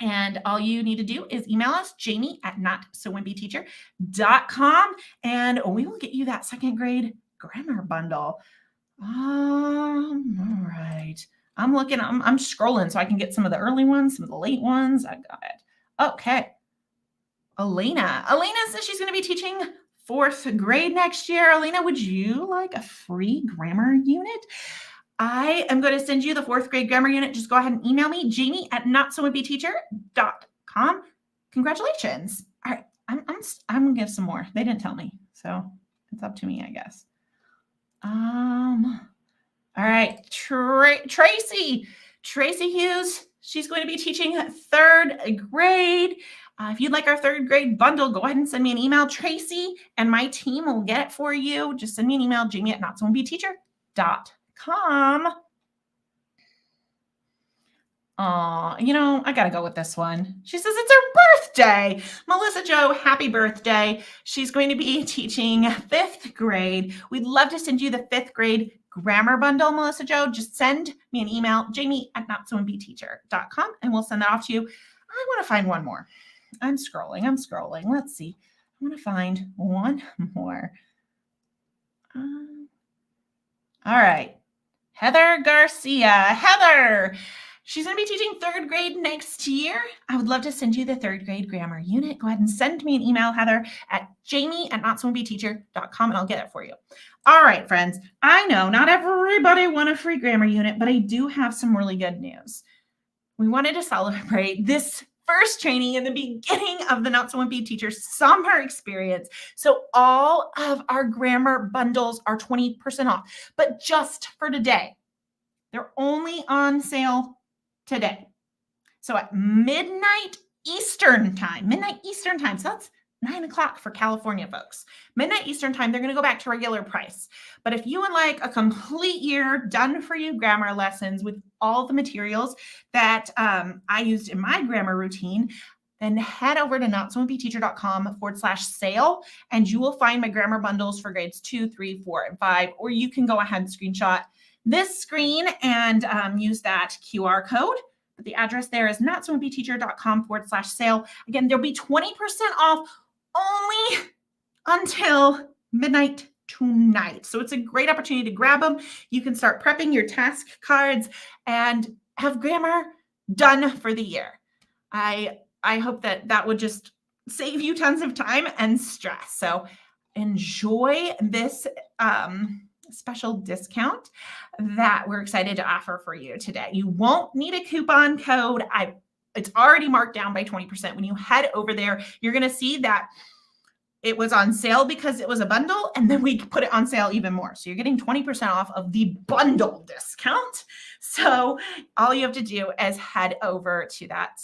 And all you need to do is email us, jamie@notsowimbyteacher.com, and we will get you that 2nd grade grammar bundle. All right. I'm scrolling so I can get some of the early ones, some of the late ones. I got it. Okay. Elena says she's going to be teaching 4th grade next year. Elena, would you like a free grammar unit? I am going to send you the 4th grade grammar unit. Just go ahead and email me, jamie@notsowimbyteacher.com. Congratulations. All right. I'm going to give some more. They didn't tell me, so it's up to me, I guess. All right. Tracy Hughes. She's going to be teaching 3rd grade. If you'd like our third grade bundle, go ahead and send me an email. Tracy and my team will get it for you. Just send me an email, jamie@notsomebteacher.com. I got to go with this one. She says it's her birthday. Melissa Jo, happy birthday. She's going to be teaching 5th grade. We'd love to send you the 5th grade grammar bundle, Melissa Jo. Just send me an email, jamie@notsomebteacher.com, and we'll send that off to you. I want to find one more. I'm scrolling. Let's see. I want to find one more. All right. Heather Garcia. Heather, she's going to be teaching 3rd grade next year. I would love to send you the 3rd grade grammar unit. Go ahead and send me an email, Heather, at jamie@notsomebteacher.com, and I'll get it for you. All right, friends. I know not everybody wants a free grammar unit, but I do have some really good news. We wanted to celebrate this first training in the beginning of the Not So Wimpy Teacher Summer Experience. So all of our grammar bundles are 20% off, but just for today. They're only on sale today. So at midnight Eastern time, so that's 9 o'clock for California folks. Midnight Eastern time, they're going to go back to regular price. But if you would like a complete year done for you grammar lessons with all the materials that I used in my grammar routine, then head over to notsowimpyteacher.com/sale, and you will find my grammar bundles for grades 2, 3, 4, and 5, or you can go ahead and screenshot this screen and use that QR code. But the address there is notsowimpyteacher.com/sale. Again, there'll be 20% off only until midnight tonight. So it's a great opportunity to grab them. You can start prepping your task cards and have grammar done for the year. I hope that would just save you tons of time and stress. So enjoy this special discount that we're excited to offer for you today. You won't need a coupon code. It's already marked down by 20%. When you head over there, you're going to see that it was on sale because it was a bundle, and then we put it on sale even more. So you're getting 20% off of the bundle discount. So all you have to do is head over to that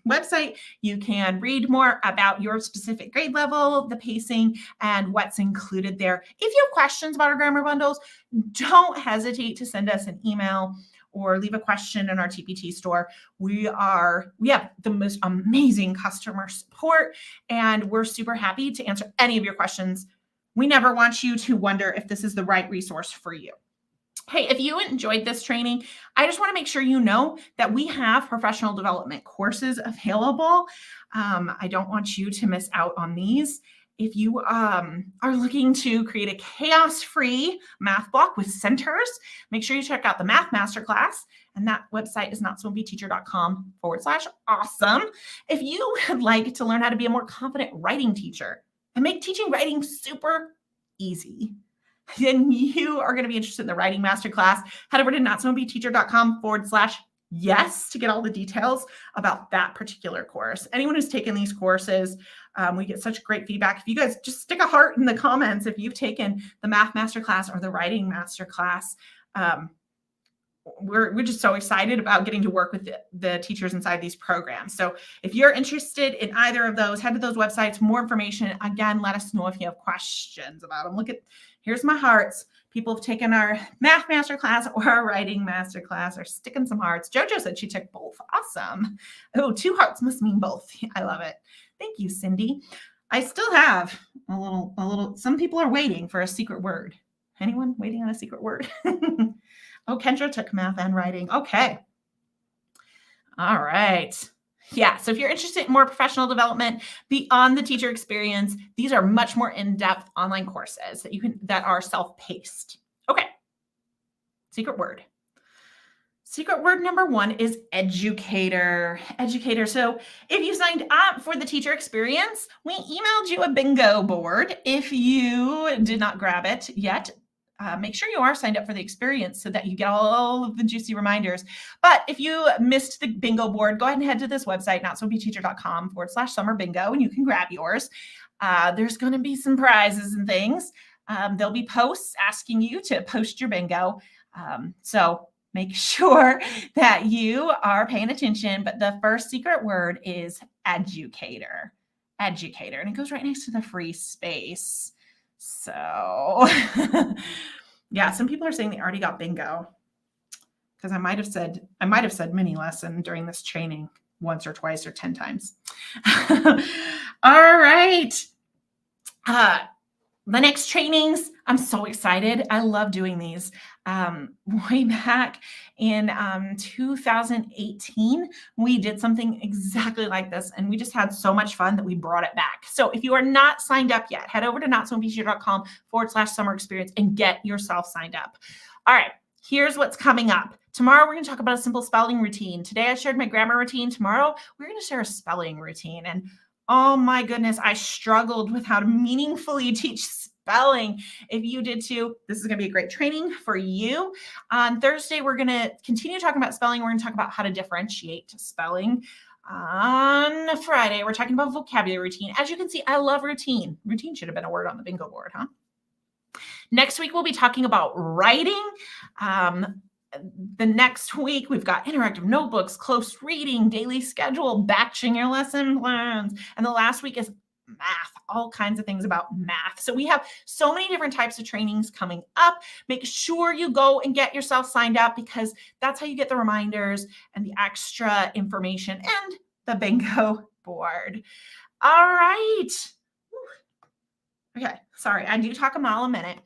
website. You can read more about your specific grade level, the pacing, and what's included there. If you have questions about our grammar bundles, don't hesitate to send us an email or leave a question in our TPT store. We have the most amazing customer support, and we're super happy to answer any of your questions. We never want you to wonder if this is the right resource for you. Hey, if you enjoyed this training, I just want to make sure you know that we have professional development courses available. I don't want you to miss out on these. If you are looking to create a chaos-free math block with centers, make sure you check out the Math Masterclass, and that website is notsowimpyteacher.com/awesome. If you would like to learn how to be a more confident writing teacher and make teaching writing super easy, then you are going to be interested in the Writing Masterclass. Head over to notsowimpyteacher.com/yes to get all the details about that particular course. Anyone who's taken these courses, we get such great feedback. If you guys just stick a heart in the comments if you've taken the Math Masterclass or the Writing Masterclass, we're just so excited about getting to work with the teachers inside these programs. So if you're interested in either of those, head to those websites. More information. Again, let us know if you have questions about them. Here's my hearts. People have taken our Math Masterclass or our Writing Masterclass, or sticking some hearts. JoJo said she took both. Awesome. Oh, 2 hearts must mean both. I love it. Thank you, Cindy. I still have a little, some people are waiting for a secret word. Anyone waiting on a secret word? Oh, Kendra took math and writing. Okay. All right. Yeah. So if you're interested in more professional development beyond the teacher experience, these are much more in-depth online courses that are self-paced. Okay. Secret word. Secret word number 1 is educator. Educator. So if you signed up for the teacher experience, we emailed you a bingo board. If you did not grab it yet, make sure you are signed up for the experience so that you get all of the juicy reminders. But if you missed the bingo board, go ahead and head to this website, notsowimpyteacher.com/summer bingo, and you can grab yours. There's going to be some prizes and things. There'll be posts asking you to post your bingo. So make sure that you are paying attention. But the first secret word is educator. Educator. And it goes right next to the free space. So yeah, some people are saying they already got bingo, because I might have said mini lesson during this training once or twice or 10 times. All right. The next trainings, I'm so excited. I love doing these. Way back in 2018, we did something exactly like this, and we just had so much fun that we brought it back. So if you are not signed up yet, head over to notsowimpyteacher.com/summer experience and get yourself signed up. All right, here's what's coming up. Tomorrow, we're going to talk about a simple spelling routine. Today, I shared my grammar routine. Tomorrow, we're going to share a spelling routine. And oh my goodness, I struggled with how to meaningfully teach spelling. If you did too, this is going to be a great training for you. On Thursday, we're going to continue talking about spelling. We're going to talk about how to differentiate spelling. On Friday, we're talking about vocabulary routine. As you can see, I love routine. Routine should have been a word on the bingo board, huh? Next week, we'll be talking about writing. The next week, we've got interactive notebooks, close reading, daily schedule, batching your lesson plans. And the last week is math, all kinds of things about math. So we have so many different types of trainings coming up. Make sure you go and get yourself signed up, because that's how you get the reminders and the extra information and the bingo board. All right. Okay, sorry, I do talk a mile a minute.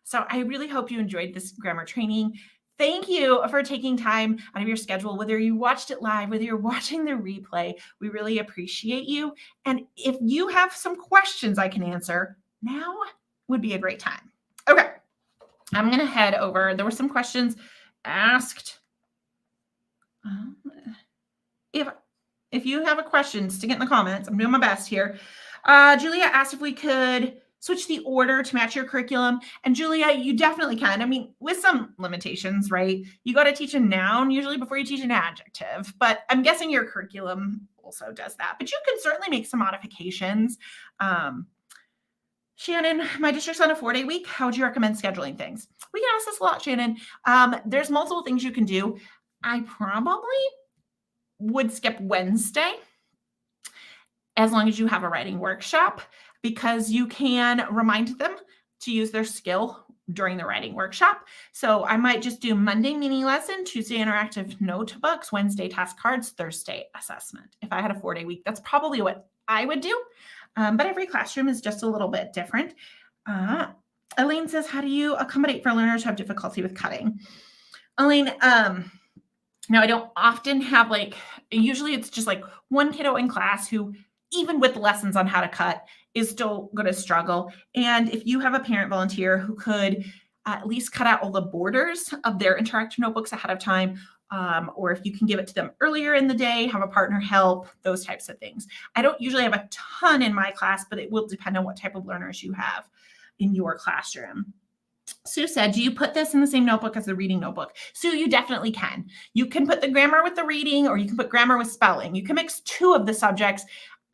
So I really hope you enjoyed this grammar training. Thank you for taking time out of your schedule, whether you watched it live, whether you're watching the replay. We really appreciate you. And if you have some questions I can answer, now would be a great time. Okay, I'm going to head over. There were some questions asked. If you have a question, stick it in the comments. I'm doing my best here. Julia asked if we could switch the order to match your curriculum. And Julia, you definitely can. I mean, with some limitations, right? You got to teach a noun usually before you teach an adjective, but I'm guessing your curriculum also does that. But you can certainly make some modifications. Shannon, my district's on a 4-day week. How would you recommend scheduling things? We get asked this a lot, Shannon. There's multiple things you can do. I probably would skip Wednesday as long as you have a writing workshop, because you can remind them to use their skill during the writing workshop. So I might just do Monday mini lesson, Tuesday interactive notebooks, Wednesday task cards, Thursday assessment. If I had a 4-day week, that's probably what I would do. But every classroom is just a little bit different. Elaine says, how do you accommodate for learners who have difficulty with cutting? Elaine, now I don't often have usually it's just like one kiddo in class who, even with lessons on how to cut, is still going to struggle. And if you have a parent volunteer who could at least cut out all the borders of their interactive notebooks ahead of time, or if you can give it to them earlier in the day, have a partner help, those types of things. I don't usually have a ton in my class, but it will depend on what type of learners you have in your classroom. Sue said, do you put this in the same notebook as the reading notebook? Sue, you definitely can. You can put the grammar with the reading, or you can put grammar with spelling. You can mix 2 of the subjects.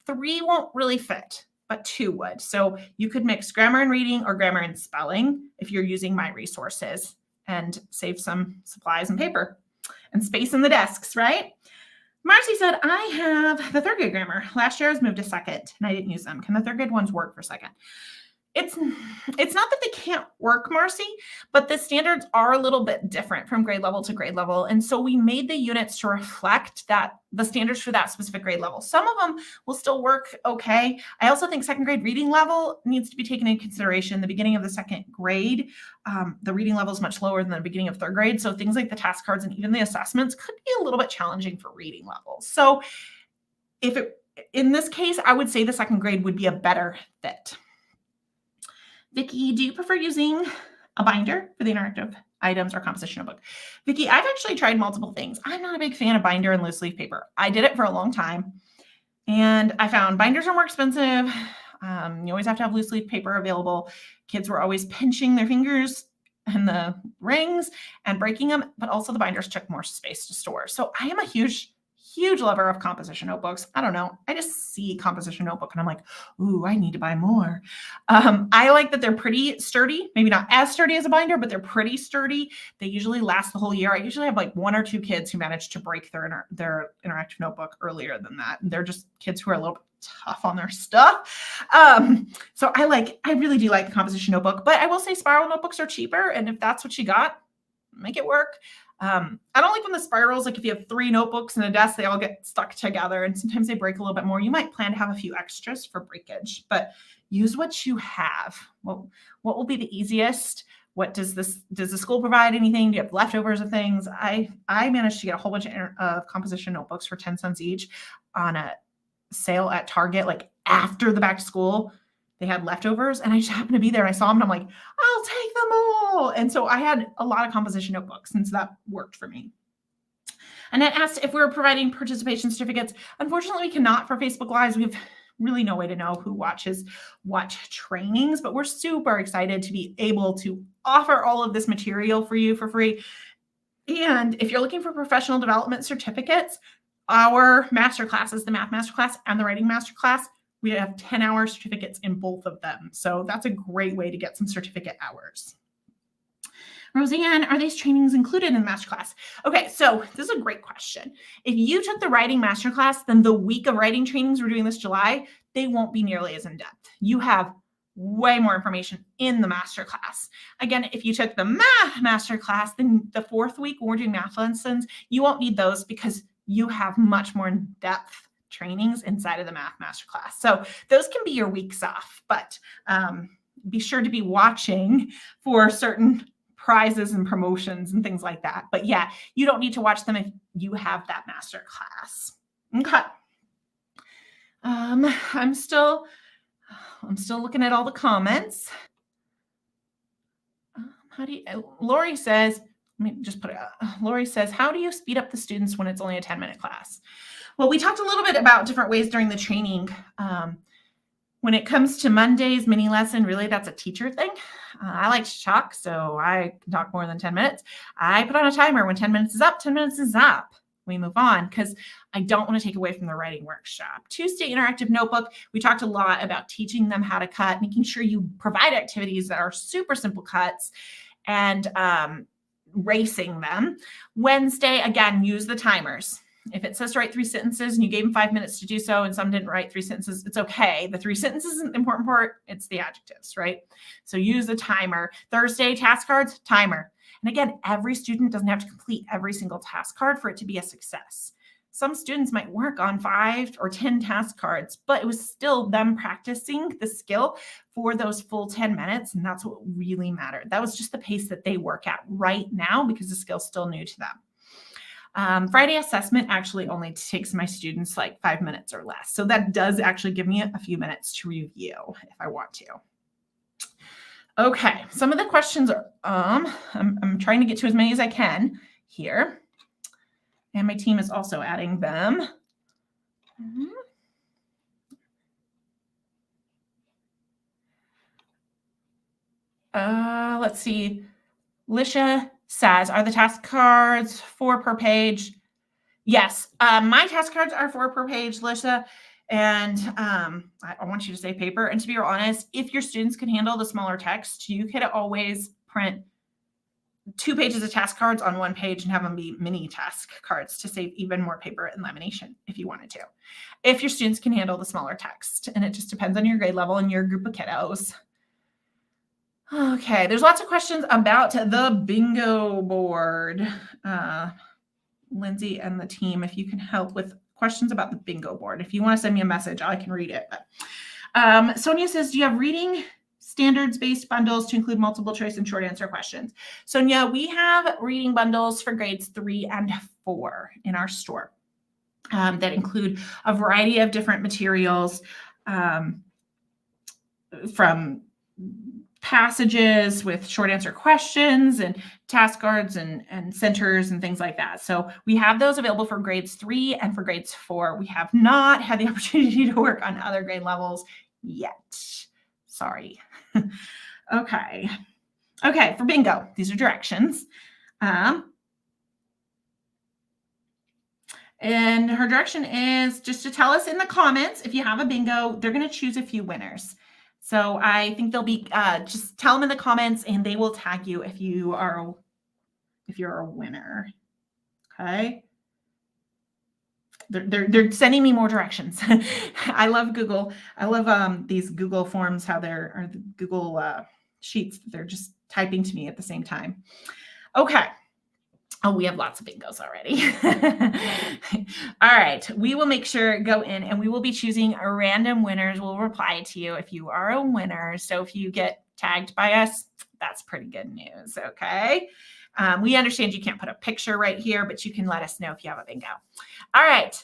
3 won't really fit, but 2 would. So you could mix grammar and reading or grammar and spelling if you're using my resources, and save some supplies and paper and space in the desks, right? Marcy said, I have the 3rd grade grammar. Last year I was moved to 2nd and I didn't use them. Can the 3rd grade ones work for 2nd? It's not that they can't work, Marcy, but the standards are a little bit different from grade level to grade level. And so we made the units to reflect the standards for that specific grade level. Some of them will still work okay. I also think 2nd grade reading level needs to be taken into consideration. The beginning of the 2nd grade, the reading level is much lower than the beginning of 3rd grade. So things like the task cards and even the assessments could be a little bit challenging for reading levels. So in this case, I would say the 2nd grade would be a better fit. Vicki, do you prefer using a binder for the interactive items or composition notebook? Vicki, I've actually tried multiple things. I'm not a big fan of binder and loose leaf paper. I did it for a long time, and I found binders are more expensive. You always have to have loose leaf paper available. Kids were always pinching their fingers and the rings and breaking them, but also the binders took more space to store. So I am a huge huge lover of composition notebooks. I don't know. I just see composition notebook and I'm like, ooh, I need to buy more. I like that they're pretty sturdy, maybe not as sturdy as a binder, but they're pretty sturdy. They usually last the whole year. I usually have like 1 or 2 kids who manage to break their interactive notebook earlier than that. They're just kids who are a little bit tough on their stuff. So I really do like the composition notebook, but I will say spiral notebooks are cheaper. And if that's what you got, make it work. I don't like when the spirals, like if you have 3 notebooks in a desk, they all get stuck together and sometimes they break a little bit more. You might plan to have a few extras for breakage, but use what you have. What will be the easiest? What does the school provide anything? Do you have leftovers of things? I managed to get a whole bunch of composition notebooks for 10 cents each on a sale at Target, like after the back to school. They had leftovers and I just happened to be there and I saw them and I'm like, I'll take them all. And so I had a lot of composition notebooks and so that worked for me. And it asked if we were providing participation certificates. Unfortunately, we cannot for Facebook Lives. We have really no way to know who watches what trainings, but we're super excited to be able to offer all of this material for you for free. And if you're looking for professional development certificates, our masterclasses, the math masterclass and the writing masterclass, we have 10-hour certificates in both of them. So that's a great way to get some certificate hours. Roseanne, are these trainings included in the masterclass? Okay, so this is a great question. If you took the writing masterclass, then the week of writing trainings we're doing this July, they won't be nearly as in-depth. You have way more information in the masterclass. Again, if you took the math masterclass, then the 4th week when we're doing math lessons, you won't need those because you have much more in-depth trainings inside of the math masterclass. So those can be your weeks off, but be sure to be watching for certain prizes and promotions and things like that. But yeah, you don't need to watch them if you have that masterclass. Okay. I'm still looking at all the comments. Lori says, let me just put it out. Lori says, how do you speed up the students when it's only a 10-minute class? Well, we talked a little bit about different ways during the training. When it comes to Monday's mini lesson, really that's a teacher thing. I like to talk, so I can talk more than 10 minutes. I put on a timer. When 10 minutes is up, 10 minutes is up. We move on because I don't want to take away from the writing workshop. Tuesday interactive notebook, we talked a lot about teaching them how to cut, making sure you provide activities that are super simple cuts and racing them. Wednesday, again, use the timers. If it says to write 3 sentences and you gave them 5 minutes to do so and some didn't write 3 sentences, it's okay. The 3 sentences isn't the important part. It's the adjectives, right? So use the timer. Thursday, task cards, timer. And again, every student doesn't have to complete every single task card for it to be a success. Some students might work on 5 or 10 task cards, but it was still them practicing the skill for those full 10 minutes. And that's what really mattered. That was just the pace that they work at right now because the skill's still new to them. Friday assessment actually only takes my students like 5 minutes or less. So that does actually give me a few minutes to review if I want to. Okay, some of the questions are, I'm trying to get to as many as I can here. And my team is also adding them. Let's see. Lisha says, are the task cards 4 per page? Yes, my task cards are 4 per page, Lisha. And I want you to say paper. And to be honest, if your students can handle the smaller text, you could always print 2 pages of task cards on 1 page and have them be mini task cards to save even more paper and lamination if you wanted to. If your students can handle the smaller text, and it just depends on your grade level and your group of kiddos. Okay, there's lots of questions about the bingo board. Lindsay and the team, if you can help with questions about the bingo board. If you want to send me a message, I can read it. But, Sonia says, do you have reading standards-based bundles to include multiple choice and short answer questions? Sonia, we have reading bundles for grades 3 and 4 in our store that include a variety of different materials from passages with short answer questions and task cards and centers and things like that. So we have those available for grades 3 and for grades 4. We have not had the opportunity to work on other grade levels yet. Sorry. Okay, for bingo, these are directions. And her direction is just to tell us in the comments if you have a bingo. They're going to choose a few winners. So I think they'll be just tell them in the comments, and they will tag you if you're a winner. Okay. They're sending me more directions. I love Google. I love these Google forms, how or the Google sheets. They're just typing to me at the same time. Okay. Oh, we have lots of bingos already. All right. We will make sure go in and we will be choosing a random winners. We'll reply to you if you are a winner. So if you get tagged by us, that's pretty good news. Okay. We understand you can't put a picture right here, but you can let us know if you have a bingo. All right.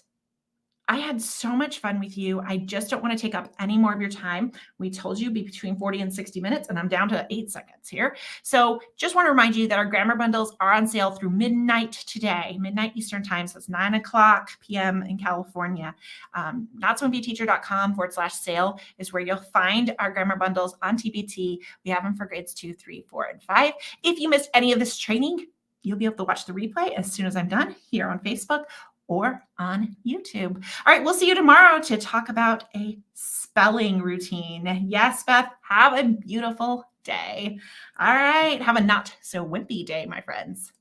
I had so much fun with you. I just don't want to take up any more of your time. We told you it'd be between 40 and 60 minutes, and I'm down to 8 seconds here. So just want to remind you that our grammar bundles are on sale through midnight today, midnight Eastern time. So it's 9 o'clock p.m. in California. NotSoWhippyTeacher.com/sale is where you'll find our grammar bundles on TPT. We have them for grades 2, 3, 4, and 5. If you missed any of this training, you'll be able to watch the replay as soon as I'm done here on Facebook or on YouTube. All right, we'll see you tomorrow to talk about a spelling routine. Yes, Beth, have a beautiful day. All right, have a not so wimpy day, my friends.